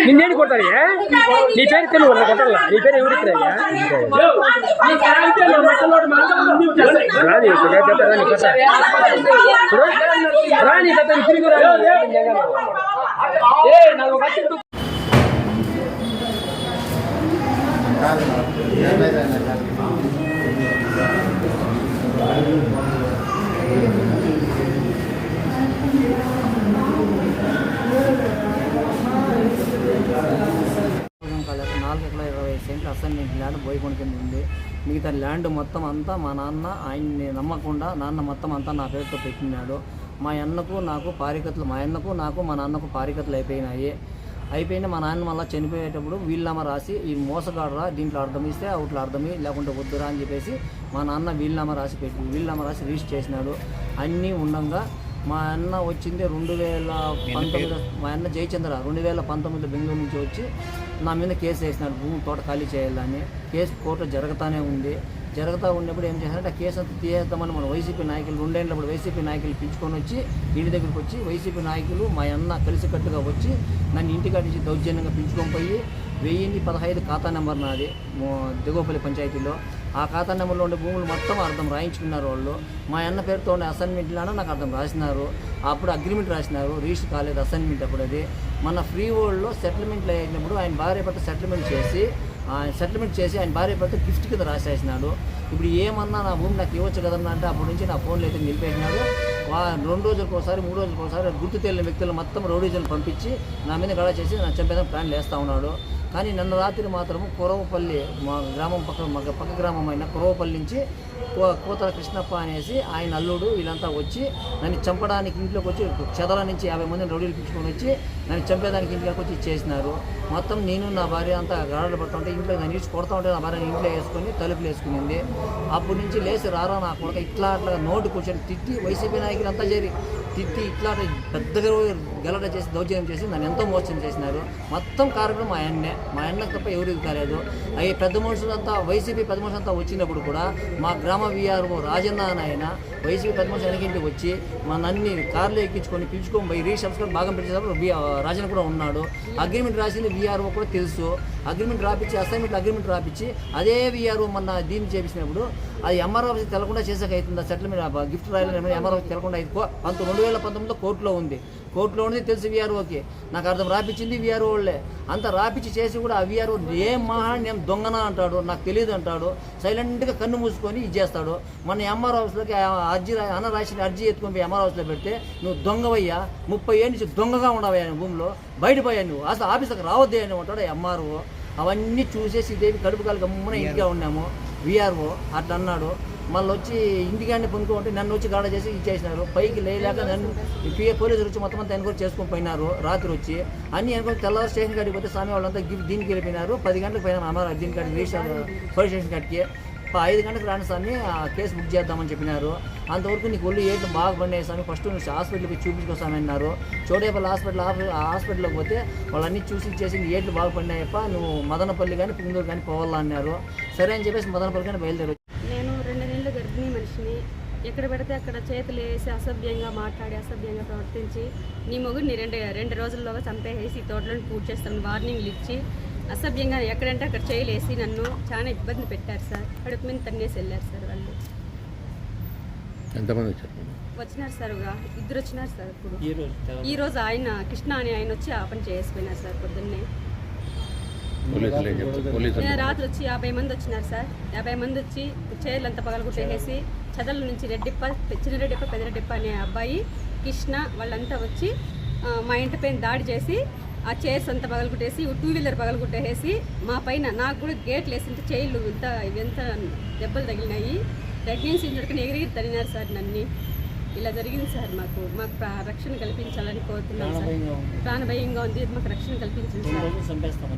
నిన్నేది కొట్టాలి నీ పేరు తెలుగు కొట్టాల నీ పేరు ఎవరు రాని కథ తిరిగి సెంట్లు అసైన్మెంట్ ల్యాండ్ బోయకొండ కింద ఉంది. మిగతా ల్యాండ్ మొత్తం అంతా మా నాన్న ఆయన్ని నమ్మకుండా నాన్న మొత్తం అంతా నా పేరుతో పెట్టినాడు. మా అన్నకు నాకు పారికత్తులు మా నాన్నకు పారికత్తులు అయిపోయినా మా నాన్న మళ్ళీ చనిపోయేటప్పుడు వీళ్ళనామా రాసి ఈ మోసగాడరా దీంట్లో అర్థం ఇస్తే అవుట్లో అర్థమి లేకుంటే వద్దురా అని చెప్పేసి మా నాన్న వీళ్ళనామా రాసి రిజిస్టర్ చేసినాడు. అన్నీ ఉండగా మా అన్న వచ్చింది 2019. మా అన్న జయచంద్ర 2019 బెంగళూరు నుంచి వచ్చి నా మీద కేసు వేసినాడు భూమి తోట ఖాళీ చేయాలని. కేసు కోర్టులో జరుగుతూనే ఉంది. జరుగుతూ ఉన్నప్పుడు ఏం చేశారంటే ఆ కేసు అంతా తీసేద్దామని మన వైసీపీ నాయకులు రెండేళ్ళప్పుడు వైసీపీ నాయకులు పిలుచుకొని వచ్చి ఇంటి దగ్గరికి వచ్చి వైసీపీ నాయకులు మా అన్న కలిసికట్టుగా వచ్చి నన్ను ఇంటికాడి నుంచి దౌర్జన్యంగా పిలుచుకొని పోయి 1015 ఖాతా నెంబర్ నాది దిగోపల్లి పంచాయతీలో. ఆ ఖాతా నెంబర్లో ఉండే భూములు మొత్తం అర్థం రాయించుకున్నారు వాళ్ళు. మా అన్న పేరుతో ఉండే అసైన్మెంట్లోనే నాకు అర్థం రాసినారు. అప్పుడు అగ్రిమెంట్ రాసినారు, రిజిస్టర్ కాలేదు అసైన్మెంట్. అప్పుడు అది మన ఫ్రీ వరల్డ్లో సెటిల్మెంట్లు అయినప్పుడు ఆయన భార్య భర్త సెటిల్మెంట్ చేసి ఆయన భార్య భర్త గిఫ్ట్ కింద రాసేసినాడు. ఇప్పుడు ఏమన్నా నా భూమి నాకు ఇవ్వచ్చు కదన్నా అంటే అప్పటి నుంచి నా ఫోన్లో అయితే నిలిపేసినాడు. 2 రోజులకోసారి 3 రోజులకోసారి గుర్తు తెలియని వ్యక్తులు మొత్తం రౌడీజన్లు పంపించి నా మీద గడ చేసి నా చంపేదానికి ప్లాన్ వేస్తూ ఉన్నాడు. కానీ నిన్న రాత్రి మాత్రము కురవపల్లి మా గ్రామం పక్క గ్రామం అయిన కురవపల్లి నుంచి కోతల కృష్ణప్ప అనేసి ఆయన అల్లుడు వీళ్ళంతా వచ్చి నన్ను చంపడానికి ఇంట్లోకి వచ్చి చెదల నుంచి 50 మందిని రౌడీలు పిలుచుకొని వచ్చి నన్ను చంపేదానికి ఇంట్లోకి వచ్చి చేసినారు. మొత్తం నేను నా భార్య అంతా గడలు పడుతుంటే ఇంట్లో నన్ను ఇచ్చి కొడతా ఉంటే నా భార్యని ఇంట్లో వేసుకొని తలుపులు వేసుకునింది. అప్పటి నుంచి లేచి రారా నా కొడుక ఇట్లా నోటు కూర్చొని తిట్టి వైసీపీ నాయకులు అంతా చేరి తిట్టి ఇట్లా పెద్దగా గలట చేసి దౌర్జన్యం చేసి నన్ను ఎంతో మోసం చేసినారు. మొత్తం కారణం మా అన్నకు తప్ప ఎవరికి కాలేదు. అవి పెద్ద మనుషులంతా వైసీపీ పెద్ద మనుషులంతా వచ్చినప్పుడు కూడా మా గ్రామ వీఆర్ఓ రాజన్న ఆయన వైసీపీ పెద్ద మనుషులు వెనకింటికి వచ్చి మా నన్ను కార్లో ఎక్కించుకొని పిలుచుకొని పోయి రీసెప్షన్ భాగం పెట్టేటప్పుడు రాజన్న కూడా ఉన్నాడు. అగ్రిమెంట్ రాసింది వీఆర్ఓ కూడా తెలుసు. అగ్రిమెంట్ రాపించి అగ్రిమెంట్ రాపించి అదే వీఆర్ఓ మొన్న దీన్ని చేపించినప్పుడు అది ఎంఆర్ఓ ఆఫీస్కి తెలకుండా చేసాక అవుతుంది. సెటిల్మెంట్ గిఫ్ట్ రాయాలని ఎంఆర్ఓ తెలకుండా 2019లో కోర్టులో ఉంది తెలుసు వీఆర్ఓకి. నాకు అర్థం రాపించింది వీఆర్ఓ వాళ్ళే. అంత రాపించి చేసి కూడా ఆ వీఆర్ఓ ఏం నేను దొంగనా అంటాడు, నాకు తెలియదు అంటాడు. సైలెంట్గా కన్ను మూసుకొని ఇది చేస్తాడు. మన ఎంఆర్ హౌస్లోకి అన్న రాసిన అర్జీ ఎత్తుకొని పోయి ఎంఆర్ హౌస్లో పెడితే నువ్వు దొంగవయ్యా, 30 ఏళ్ళ నుంచి దొంగగా ఉండవయ్యా భూమిలో, బయటపోయా నువ్వు అసలు ఆఫీసుకి రావద్దే అని ఉంటాడు ఎంఆర్ఓ. అవన్నీ చూసేసి ఇదేవి కడుపు కాలు గమ్మున ఇంటిగా ఉన్నాము. వీఆర్ఓ అట్లా అన్నాడు. మళ్ళీ వచ్చి ఇంటికాన్ని పొందుకుంటే నన్ను వచ్చి గాడ చేసి ఇచ్చేసినారు. పైకి లేక నన్ను పోలీసులు వచ్చి మొత్తం అంతా ఎన్క్వైరీ చేసుకొని పోయినారు. రాత్రి వచ్చి అన్ని ఎన్క్వైరీ తెల్లవారు స్టేషన్ కాడికి పోతే స్వామి వాళ్ళంతా దీనికి వెళ్ళిపోయినారు. 10 గంటలకు పోయినా అన్నారు దీని కాడికి రిజిస్టర్ పోలీస్ స్టేషన్ కాడికి. 5 గంటలకు రాని స్వామి కేసు బుక్ చేద్దామని చెప్పినారు. అంతవరకు నీకు ఒళ్ళు ఏట్లు బాగా పడినాయి స్వామి, ఫస్ట్ నువ్వు హాస్పిటల్కి చూపించుకోసామని అన్నారు. చోడేపల్లి హాస్పిటల్కి పోతే వాళ్ళన్నీ చూసి చేసి ఏట్లు బాగా పడినాయప్ప, నువ్వు మదనపల్లి కానీ పుంగూరు కానీ పోవాలా అన్నారు. సరే అని చెప్పేసి మదనపల్లి కానీ బయలుదేరి. నేను 2 నెలల గర్భిణీ మనిషిని. ఎక్కడ పెడితే అక్కడ చేతులు వేసి అసభ్యంగా మాట్లాడి అసభ్యంగా ప్రవర్తించి నీ మొగుడిని 2 రోజుల్లోగా చంపేసి తోటలను పూర్తి చేస్తాను వార్నింగ్లు ఇచ్చి అసభ్యంగా ఎక్కడంటే అక్కడ చేయలేసి నన్ను చాలా ఇబ్బంది పెట్టారు సార్. కడుపు మీద తన్నేసి వెళ్ళారు సార్ వాళ్ళు. ఎంతమంది వచ్చినారు సార్, 2 వచ్చినారు సార్. ఇప్పుడు ఈరోజు ఆయన కృష్ణ అని ఆయన వచ్చి ఆ పని చేసిపోయినారు సార్. పొద్దున్నే రాత్రి వచ్చి 50 మంది వచ్చినారు సార్. 50 మంది వచ్చి చైర్లు అంతా పగలగొట్టేసి చదల నుంచి చిన్న రెడ్డిప్ప పెద్ద రెడ్డిప్ప అనే అబ్బాయి కృష్ణ వాళ్ళంతా వచ్చి మా ఇంటి పైన దాడి చేసి ఆ చైర్స్ అంతా పగలగొట్టేసి 2 వీలర్ పగలగొట్టేసి మా పైన నాకు కూడా గేట్లు వేసింటే చైర్లు ఇవంతా దెబ్బలు తగిలినాయి. ప్రెగ్నెన్సీ ఉన్నట్టుకుని ఎగిరిగిరి తరినారు సార్ నన్ను. ఇలా జరిగింది సార్. మాకు రక్షణ కల్పించాలని కోరుతున్నాను సార్. ప్రాణభయంగా ఉంది, మాకు రక్షణ కల్పించండి సార్.